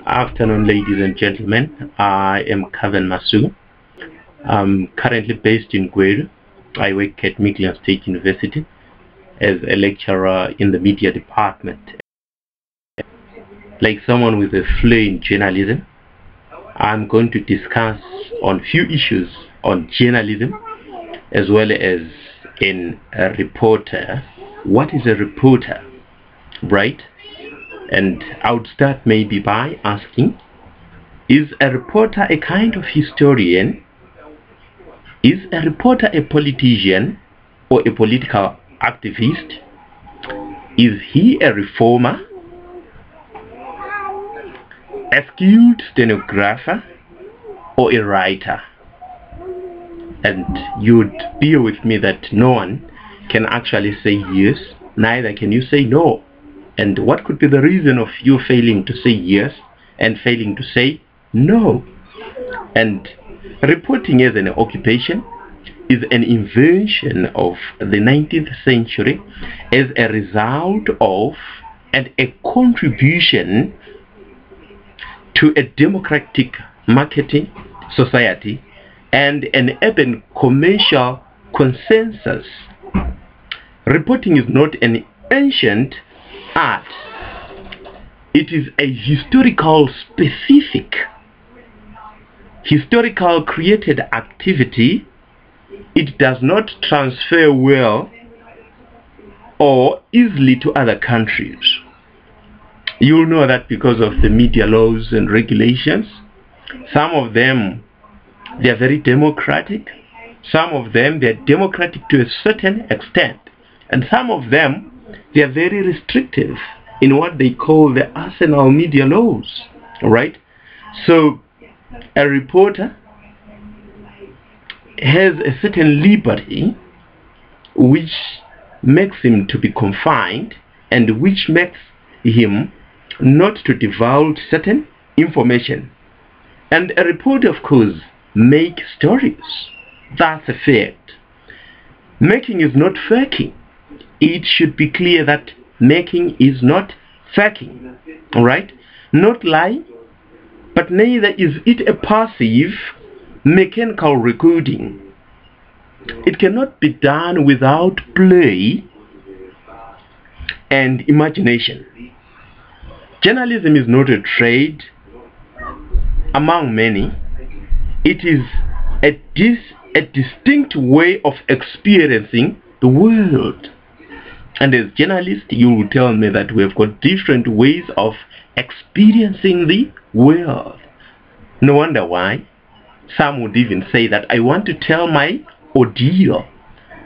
Afternoon, ladies and gentlemen. I am Kavan Masu. I'm currently based in Gweru. I work at Michigan State University as a lecturer in the media department. Like someone with a flair in journalism, I'm going to discuss on few issues on journalism as well as in a reporter. What is a reporter, right? And I would start maybe by asking, is a reporter a kind of historian? Is a reporter a politician or a political activist? Is he a reformer, a skilled stenographer, or a writer? And you'd bear with me that no one can actually say yes, neither can you say no. And what could be the reason of you failing to say yes and failing to say no? And reporting as an occupation is an invention of the 19th century as a result of and a contribution to a democratic marketing society and an urban commercial consensus. Reporting is not an ancient art. It is a historical created activity. It does not transfer well or easily to other countries. You'll know that because of the media laws and regulations. Some of them, they are very democratic. Some of them, they are democratic to a certain extent. And some of them, they are very restrictive in what they call the arsenal media laws. Right? So a reporter has a certain liberty which makes him to be confined and which makes him not to divulge certain information. And a reporter, of course, makes stories. That's a fact. Making is not faking. It should be clear that making is not faking. Alright? Not lying, but neither is it a passive mechanical recording. It cannot be done without play and imagination. Journalism is not a trade among many. It is a distinct way of experiencing the world. And as journalists, you will tell me that we have got different ways of experiencing the world. No wonder why some would even say that I want to tell my ordeal,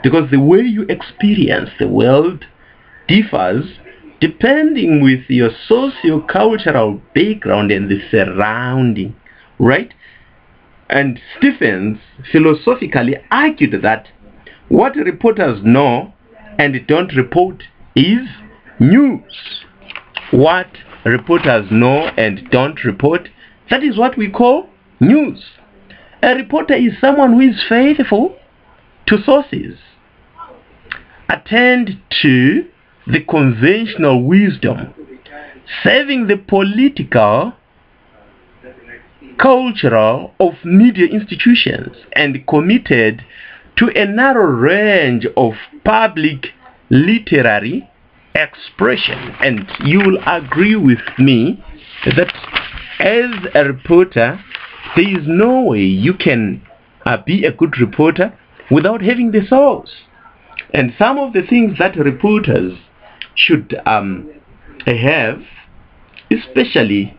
because the way you experience the world differs depending with your socio-cultural background and the surrounding, right? And Stephens philosophically argued that what reporters know and don't report is news. What reporters know and don't report, that is what we call news. A reporter is someone who is faithful to sources, attend to the conventional wisdom, serving the political, cultural of media institutions, and committed to a narrow range of public literary expression. And you will agree with me that as a reporter, there is no way you can be a good reporter without having the source. And some of the things that reporters should have, especially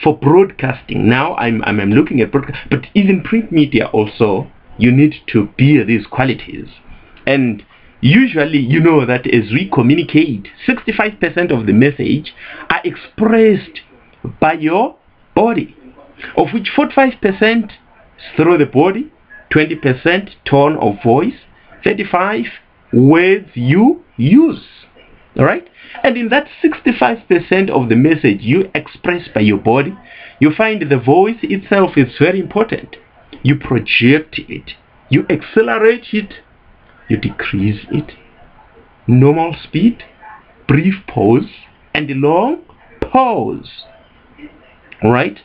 for broadcasting. Now I'm looking at broadcast, but even print media also, you need to bear these qualities. And usually, you know that as we communicate, 65% of the message are expressed by your body, of which 45% is through the body, 20% tone of voice, 35% words you use. Alright? And in that 65% of the message you express by your body, you find the voice itself is very important. You project it, you accelerate it, you decrease it, normal speed, brief pause, and long pause. right?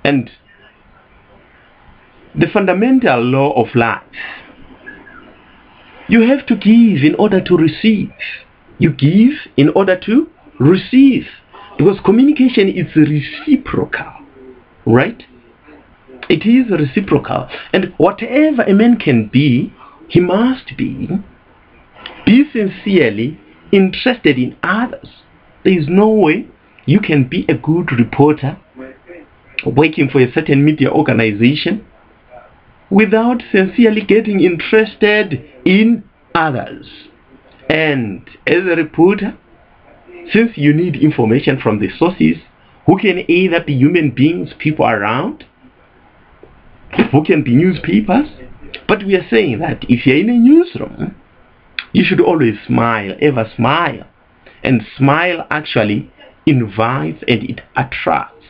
And the fundamental law of life, you have to give in order to receive. You give in order to receive, because communication is reciprocal, right? It is reciprocal. And whatever a man can be, he must be sincerely interested in others. There is no way you can be a good reporter working for a certain media organization without sincerely getting interested in others. And as a reporter, since you need information from the sources, who can either be human beings, people around, who can be newspapers, but we are saying that if you're in a newsroom, you should always smile, ever smile. And smile actually invites and it attracts.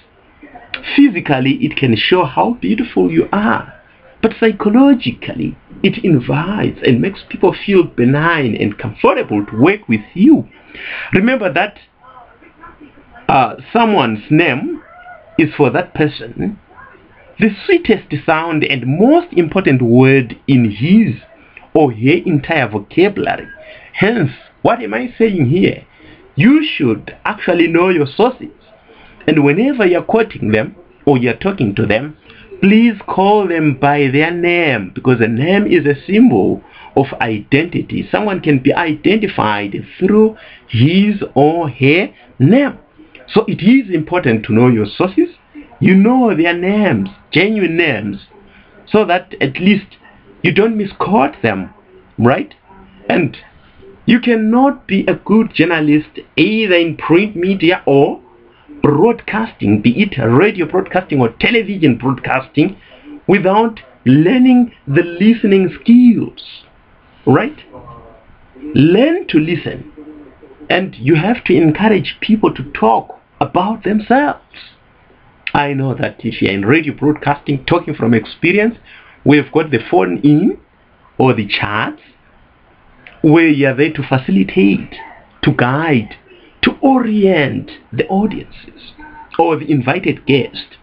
Physically, it can show how beautiful you are, but psychologically, it invites and makes people feel benign and comfortable to work with you. Remember that someone's name is for that person the sweetest sound and most important word in his or her entire vocabulary. Hence, what am I saying here? You should actually know your sources. And whenever you're quoting them or you're talking to them, please call them by their name, because a name is a symbol of identity. Someone can be identified through his or her name. So it is important to know your sources. You know their names, genuine names, so that at least you don't misquote them, right? And you cannot be a good journalist either in print media or broadcasting, be it radio broadcasting or television broadcasting, without learning the listening skills, right? Learn to listen, and you have to encourage people to talk about themselves. I know that if you're in radio broadcasting, talking from experience, we've got the phone in or the charts where you're there to facilitate, to guide, to orient the audiences or the invited guest.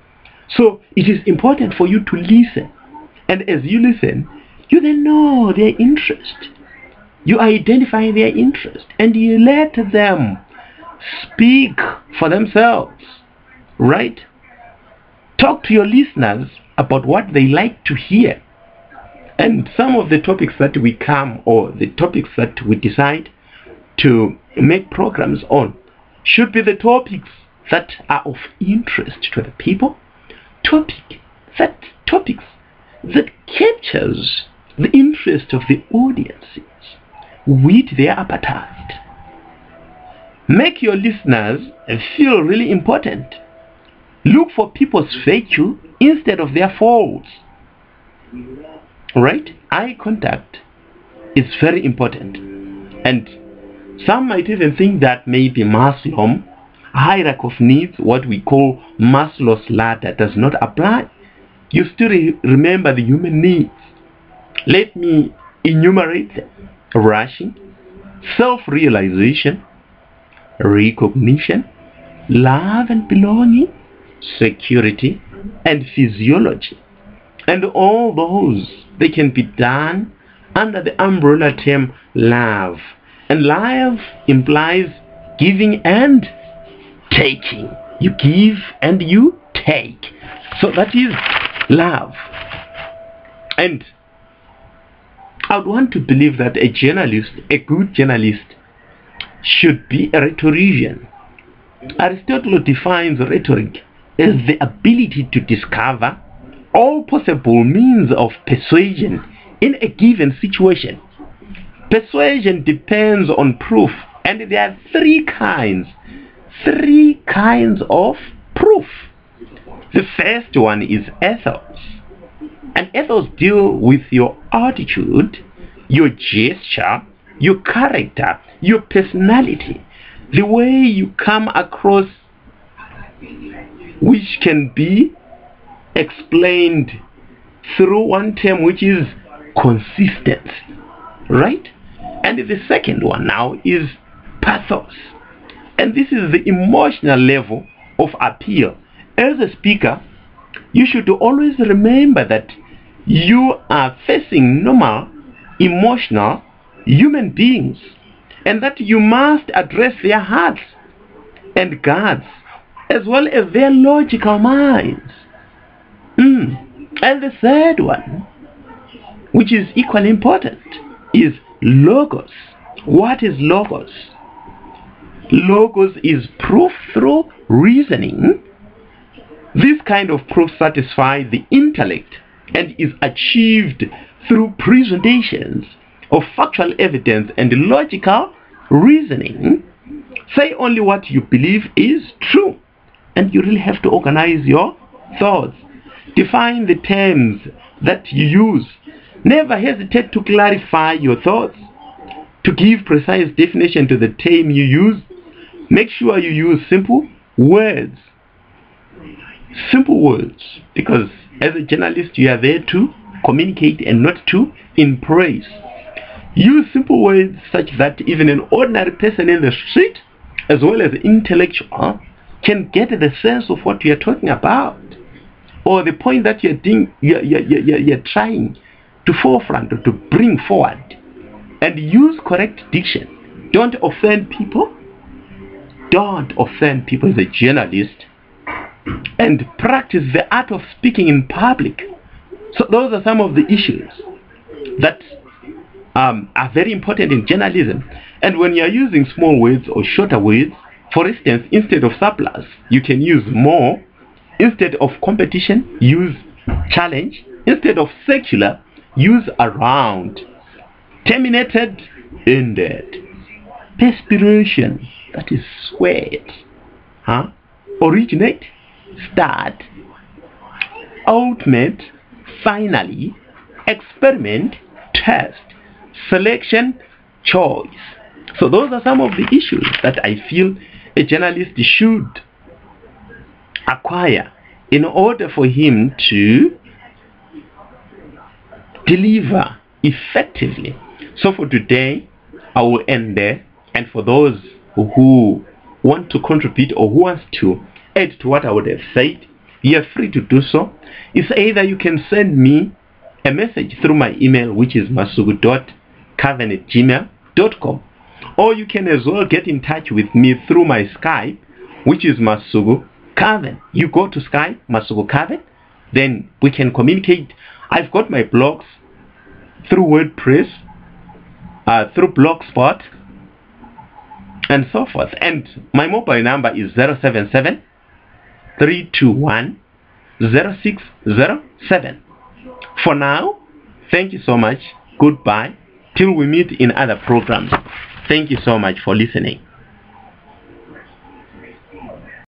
So it is important for you to listen. And as you listen, you then know their interest. You identify their interest and you let them speak for themselves, right? Talk to your listeners about what they like to hear. And some of the topics that we come, or the topics that we decide to make programs on, should be the topics that are of interest to the people. Topics that captures the interest of the audiences with their appetite. Make your listeners feel really important. Look for people's virtue instead of their faults. Right? Eye contact is very important. And some might even think that maybe Maslow's hierarchy of needs, what we call Maslow's ladder, does not apply. You still remember the human needs. Let me enumerate them. Rushing, self-realization, recognition, love and belonging, security, and physiology. And all those, they can be done under the umbrella term love. And love implies giving and taking. You give and you take. So that is love. And I would want to believe that a journalist, a good journalist, should be a rhetorician. Aristotle defines rhetoric as the ability to discover all possible means of persuasion in a given situation. Persuasion depends on proof, and there are three kinds of proof. The first one is ethos. And ethos deal with your attitude, your gesture, your character, your personality, the way you come across, which can be explained through one term, which is consistency, right? And the second one now is pathos. And this is the emotional level of appeal. as a speaker, you should always remember that you are facing normal, emotional human beings, and that you must address their hearts and guards, as well as their logical minds. And the third one, which is equally important, is logos. What is logos? Logos is proof through reasoning. This kind of proof satisfies the intellect and is achieved through presentations of factual evidence and logical reasoning. Say only what you believe is true, and you really have to organize your thoughts. Define the terms that you use. Never hesitate to clarify your thoughts. To give precise definition to the term you use, make sure you use simple words. Simple words, because as a journalist you are there to communicate and not to impress. Use simple words such that even an ordinary person in the street, as well as an intellectual, can get the sense of what you are talking about, or the point that you're trying to forefront or to bring forward. And use correct diction. Don't offend people. Don't offend people as a journalist. And practice the art of speaking in public. So those are some of the issues that are very important in journalism. And when you are using small words or shorter words, for instance, instead of surplus, you can use more. Instead of competition, use challenge. Instead of secular, use around. Terminated, ended. Perspiration, that is sweat. Originate, start. Ultimate, finally. Experiment, test. Selection, choice. So those are some of the issues that I feel a journalist should acquire in order for him to deliver effectively. So for today, I will end there. And for those who want to contribute or who wants to add to what I would have said, you are free to do so. It's either you can send me a message through my email, which is masugu.carven@gmail.com, or you can as well get in touch with me through my Skype, which is Masugu Carven. You go to Skype, Masugu Carven, then we can communicate. I've got my blogs through WordPress, through Blogspot, and so forth. And my mobile number is 077-321-0607. For now, thank you so much. Goodbye. Till we meet in other programs. Thank you so much for listening.